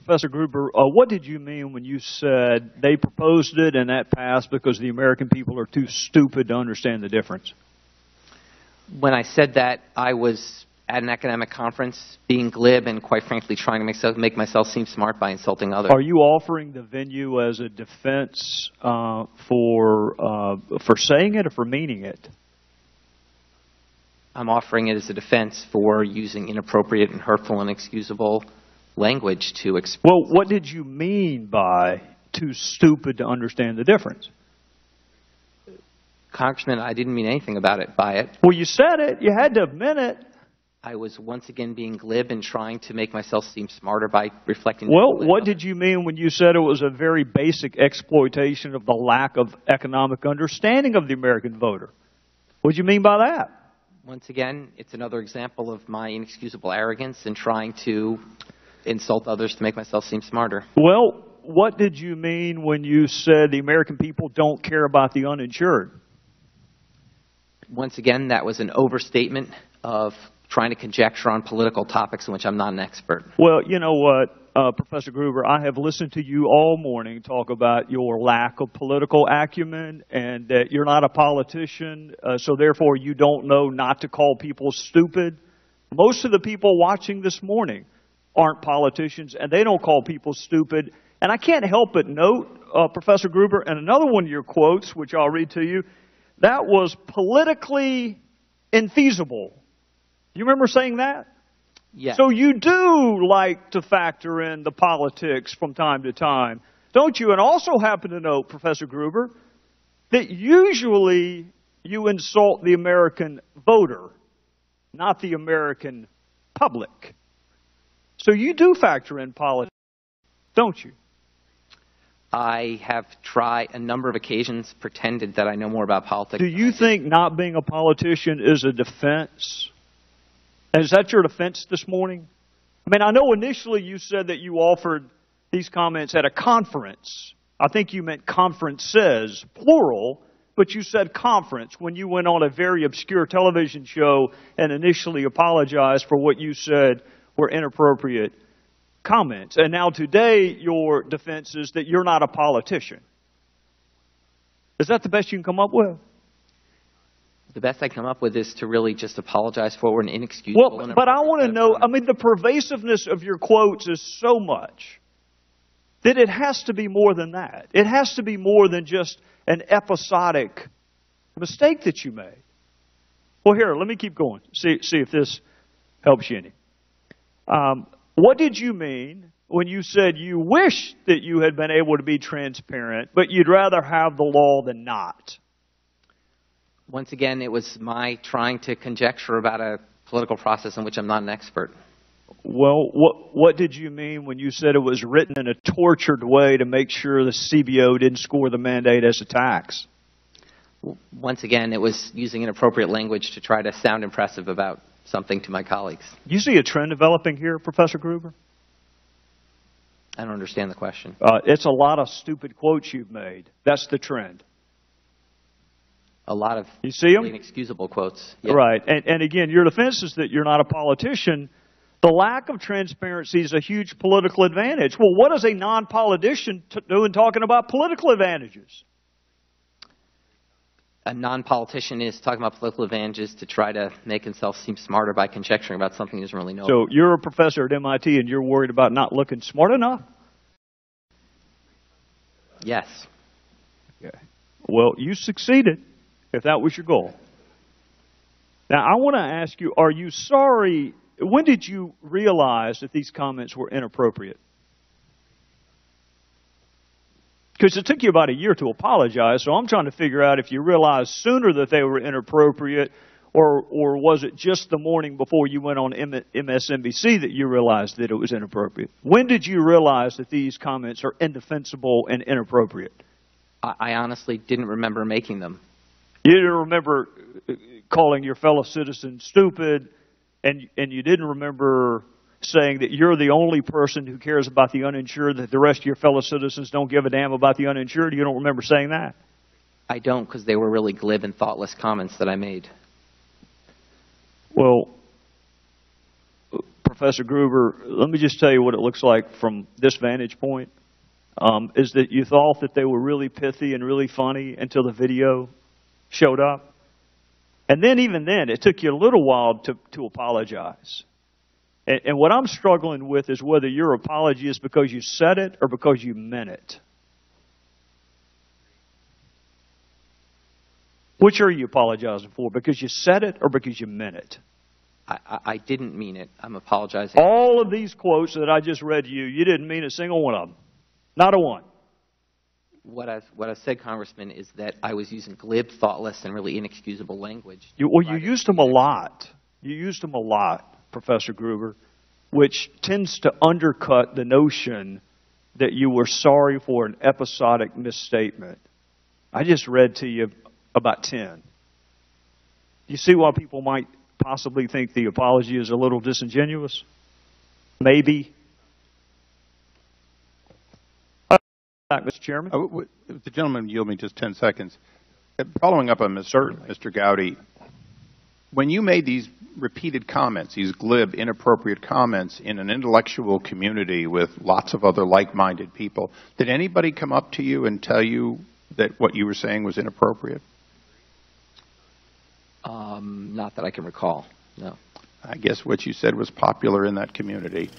Professor Gruber, what did you mean when you said they proposed it and that passed because the American people are too stupid to understand the difference? When I said that, I was at an academic conference being glib and, quite frankly, trying to make myself seem smart by insulting others. Are you offering the venue as a defense for saying it or for meaning it? I'm offering it as a defense for using inappropriate and hurtful and inexcusable language to express. Well, what did you mean by too stupid to understand the difference? Congressman, I didn't mean anything by it. Well, you said it. You had to admit it. I was once again being glib and trying to make myself seem smarter by reflecting. Well, what did you mean when you said it was a very basic exploitation of the lack of economic understanding of the American voter? What did you mean by that? Once again, it's another example of my inexcusable arrogance in trying to insult others to make myself seem smarter. Well, what did you mean when you said the American people don't care about the uninsured? Once again, that was an overstatement of trying to conjecture on political topics in which I'm not an expert. Well, you know what, Professor Gruber, I have listened to you all morning talk about your lack of political acumen and that you're not a politician, so therefore you don't know not to call people stupid. Most of the people watching this morning aren't politicians, and they don't call people stupid. And I can't help but note, Professor Gruber, and another one of your quotes, which I'll read to you, that was politically infeasible. You remember saying that? Yes. So you do like to factor in the politics from time to time, don't you? And also happen to note, Professor Gruber, that usually you insult the American voter, not the American public. So you do factor in politics, don't you? I have tried a number of occasions, pretended that I know more about politics. Do you think not being a politician is a defense? And is that your defense this morning? I mean, I know initially you said that you offered these comments at a conference. I think you meant conferences, plural, but you said conference when you went on a very obscure television show and initially apologized for what you said were inappropriate comments. And now today your defense is that you're not a politician. Is that the best you can come up with? The best I come up with is to really just apologize for an inexcusable. Well, but I want to know, I mean, the pervasiveness of your quotes is so much that it has to be more than that. It has to be more than just an episodic mistake that you made. Well, here, let me keep going. See if this helps you any. What did you mean when you said you wish that you had been able to be transparent, but you'd rather have the law than not? Once again, it was my trying to conjecture about a political process in which I'm not an expert. Well, what did you mean when you said it was written in a tortured way to make sure the CBO didn't score the mandate as a tax? Once again, it was using inappropriate language to try to sound impressive about something to my colleagues. Do you see a trend developing here, Professor Gruber? I don't understand the question. It's a lot of stupid quotes you've made. That's the trend. A lot of you see them? Inexcusable quotes. Yep. Right. And again, your defense is that you're not a politician. The lack of transparency is a huge political advantage. Well, what does a non-politician do in talking about political advantages? A non-politician is talking about political advantages to try to make himself seem smarter by conjecturing about something he doesn't really know. So you're a professor at MIT and you're worried about not looking smart enough? Yes. Okay. Well, you succeeded, if that was your goal. Now, I want to ask you, are you sorry? When did you realize that these comments were inappropriate? Because it took you about a year to apologize, so I'm trying to figure out if you realized sooner that they were inappropriate, or was it just the morning before you went on MSNBC that you realized that it was inappropriate? When did you realize that these comments are indefensible and inappropriate? I honestly didn't remember making them. You didn't remember calling your fellow citizens stupid, and you didn't remember saying that you're the only person who cares about the uninsured, that the rest of your fellow citizens don't give a damn about the uninsured? You don't remember saying that? I don't, because they were really glib and thoughtless comments that I made. Well, Professor Gruber, let me just tell you what it looks like from this vantage point, is that you thought that they were really pithy and really funny until the video showed up. And then even then, it took you a little while to apologize. And what I'm struggling with is whether your apology is because you said it or because you meant it. Which are you apologizing for? Because you said it or because you meant it? I didn't mean it. I'm apologizing. All of these quotes that I just read to you, you didn't mean a single one of them. Not a one. What I said, Congressman, is that I was using glib, thoughtless, and really inexcusable language. You used them a lot. You used them a lot, Professor Gruber, which tends to undercut the notion that you were sorry for an episodic misstatement. I just read to you about 10. You see why people might possibly think the apology is a little disingenuous? Maybe. Mr. Chairman. The gentleman yield me just 10 seconds. Following up on Mr. Gowdy, when you made these repeated comments, these glib, inappropriate comments in an intellectual community with lots of other like-minded people, did anybody come up to you and tell you that what you were saying was inappropriate? Not that I can recall, no. I guess what you said was popular in that community.